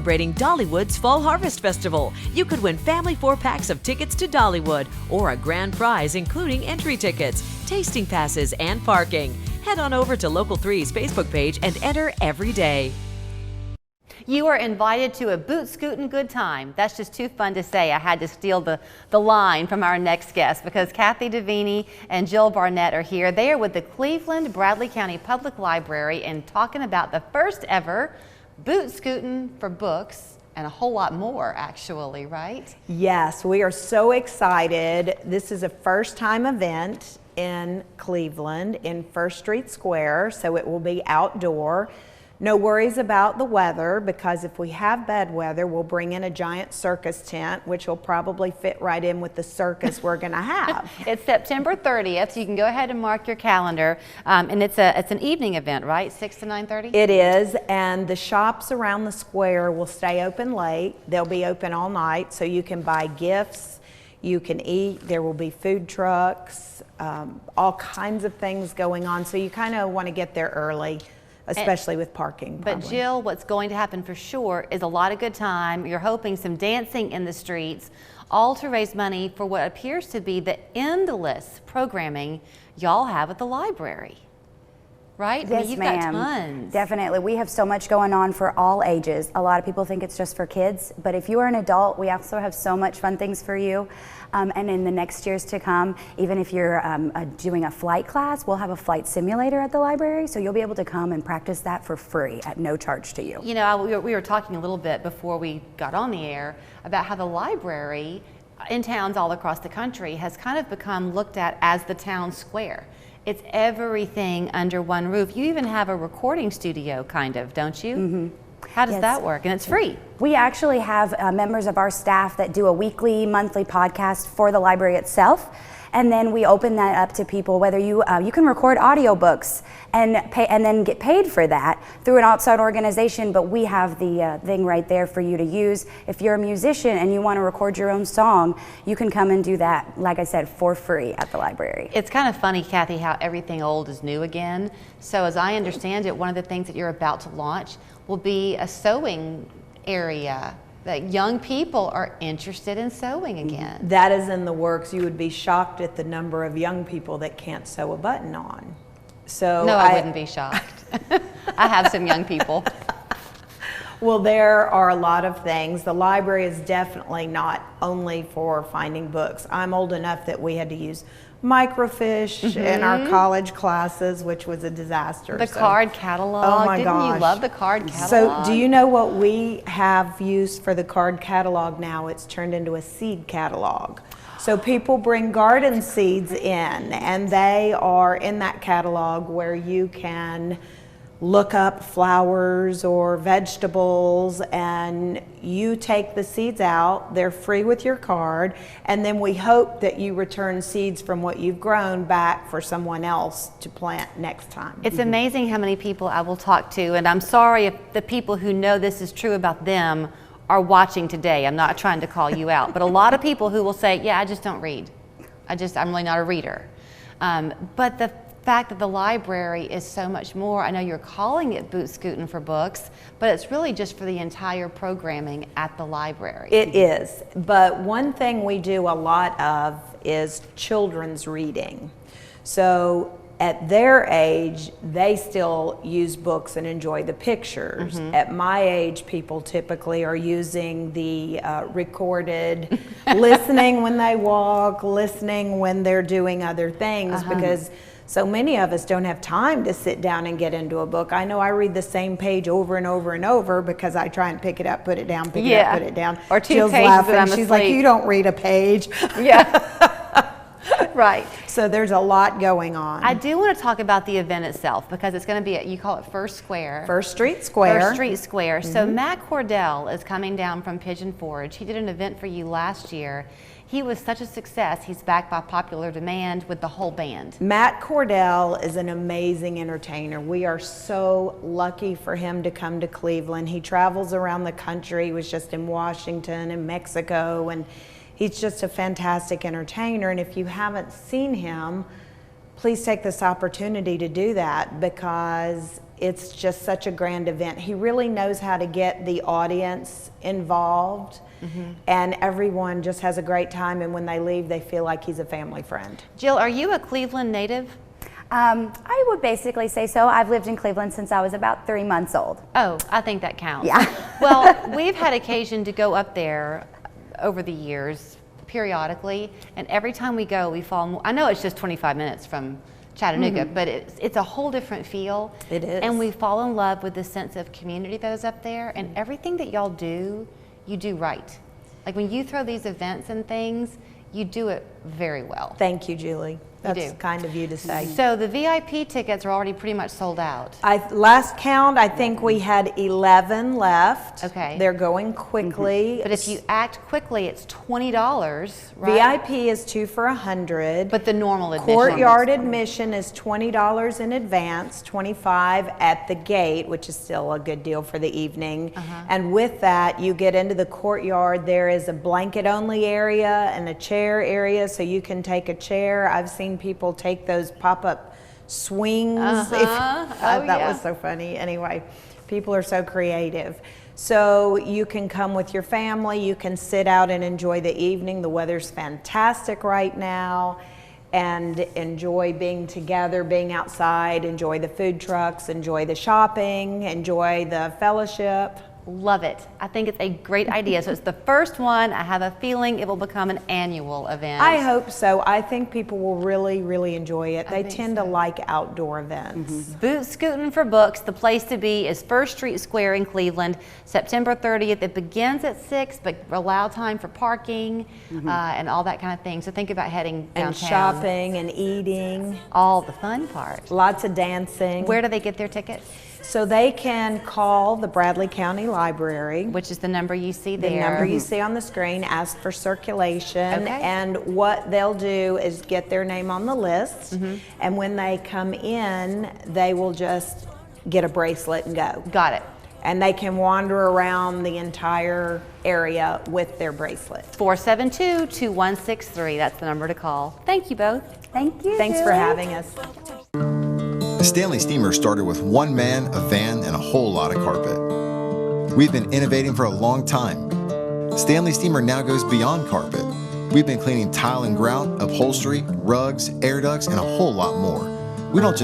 Celebrating Dollywood's Fall Harvest Festival. You could win family 4-packs of tickets to Dollywood or a grand prize including entry tickets, tasting passes, and parking. Head on over to Local 3's Facebook page and enter every day. You are invited to a boot scootin' good time. That's just too fun to say. I had to steal the line from our next guest because Kathy Davini and Jill Barnett are here. They are with the Cleveland Bradley County Public Library and talking about the first ever boot scootin' for books and a whole lot more, actually, right? Yes, we are so excited. This is a first-time event in Cleveland in First Street Square, so it will be outdoor. No worries about the weather, because if we have bad weather, we'll bring in a giant circus tent, which will probably fit right in with the circus we're going to have. It's September 30th, so you can go ahead and mark your calendar. And it's an evening event, right? 6 to 9:30? It is, and the shops around the square will stay open late. They'll be open all night, so you can buy gifts, you can eat. There will be food trucks, all kinds of things going on, so you kind of want to get there early. Especially with parking. But Jill, what's going to happen for sure is a lot of good time. You're hoping some dancing in the streets, all to raise money for what appears to be the endless programming y'all have at the library. Right? Yes, I mean, you've got tons. Definitely. We have so much going on for all ages. A lot of people think it's just for kids, but if you are an adult, we also have so much fun things for you. And in the next years to come, even if you're doing a flight class, we'll have a flight simulator at the library, so you'll be able to come and practice that for free at no charge to you. You know, we were talking a little bit before we got on the air about how the library in towns all across the country has kind of become looked at as the town square. It's everything under one roof. You even have a recording studio, kind of, don't you? Mm-hmm. How does that work? And it's free. We actually have members of our staff that do a weekly, monthly podcast for the library itself. And then we open that up to people, whether you can record audiobooks and then get paid for that through an outside organization, but we have the thing right there for you to use. If you're a musician and you want to record your own song, you can come and do that, like I said, for free at the library. It's kind of funny, Kathy, how everything old is new again. So as I understand it, one of the things that you're about to launch will be a sewing area. That young people are interested in sewing again. That is in the works. You would be shocked at the number of young people that can't sew a button on. So no, I wouldn't be shocked. I have some young people. Well, there are a lot of things. The library is definitely not only for finding books. I'm old enough that we had to use microfiche in our college classes, which was a disaster. The card catalog. Oh my Didn't gosh. you love the card catalog? So do you know what we have used for the card catalog now? It's turned into a seed catalog. So people bring garden seeds in, and they are in that catalog where you can look up flowers or vegetables, and you take the seeds out. They're free with your card, and then we hope that you return seeds from what you've grown back for someone else to plant next time. It's amazing how many people I will talk to, and I'm sorry if the people who know this is true about them are watching today. I'm not trying to call you out, but a lot of people who will say, yeah, I just don't read. I'm really not a reader. But the fact that the library is so much more. I know you're calling it Boot Scootin' for books, but it's really just for the entire programming at the library. It is, but one thing we do a lot of is children's reading. So at their age, they still use books and enjoy the pictures. At my age, people typically are using the recorded, listening when they walk, listening when they're doing other things, because so many of us don't have time to sit down and get into a book. I know I read the same page over and over and over because I try and pick it up, put it down, pick it up, put it down. Or two Jill's pages laughing. and I'm She's asleep. like, you don't read a page. Yeah. Right. So there's a lot going on. I do want to talk about the event itself because it's going to be you call it First Square. First Street Square. First Street Square. So Matt Cordell is coming down from Pigeon Forge. He did an event for you last year. He was such a success, he's back by popular demand with the whole band. Matt Cordell is an amazing entertainer. We are so lucky for him to come to Cleveland. He travels around the country. He was just in Washington and Mexico, and he's just a fantastic entertainer. And if you haven't seen him, please take this opportunity to do that, because it's just such a grand event. He really knows how to get the audience involved, and everyone just has a great time, and when they leave, they feel like he's a family friend. Jill, are you a Cleveland native? I would basically say so. I've lived in Cleveland since I was about 3 months old. Oh, I think that counts. Yeah. Well, we've had occasion to go up there over the years, periodically, and every time we go, we fall more. I know it's just 25 minutes from Chattanooga, but it's a whole different feel. It is. And we fall in love with the sense of community that is up there, and everything that y'all do, you do right. Like when you throw these events and things, you do it very well. Thank you, Julie. That's do. kind of you to say. So the VIP tickets are already pretty much sold out. Last count, I think we had 11 left. Okay. They're going quickly. But if you act quickly, it's $20, right? VIP is 2 for $100. But the normal admission. Courtyard admission is $20 in advance, $25 at the gate, which is still a good deal for the evening. And with that, you get into the courtyard. There is a blanket-only area and a chair area, so you can take a chair. I've seen people take those pop-up swings. That was so funny. Anyway, people are so creative. So you can come with your family. You can sit out and enjoy the evening. The weather's fantastic right now. And enjoy being together, being outside, enjoy the food trucks, enjoy the shopping, enjoy the fellowship. Love it. I think it's a great idea. So it's the first one. I have a feeling it will become an annual event. I hope so. I think people will really, really enjoy it. They tend to like outdoor events. Boot Scootin' for Books. The place to be is First Street Square in Cleveland, September 30th. It begins at 6, but allow time for parking and all that kind of thing. So think about heading downtown. And shopping and eating. All the fun part. Lots of dancing. Where do they get their tickets? So they can call the Bradley County Library, Which is the number you see there. the number you see on the screen, ask for circulation, Okay. and what they'll do is get their name on the list, and when they come in, they will just get a bracelet and go. Got it. And they can wander around the entire area with their bracelet. 472-2163. That's the number to call. Thank you both. Thank you. Thanks for Julie. having us. The Stanley Steamer started with one man, a van, and a whole lot of carpet. We've been innovating for a long time. Stanley Steamer now goes beyond carpet. We've been cleaning tile and grout, upholstery, rugs, air ducts, and a whole lot more. We don't just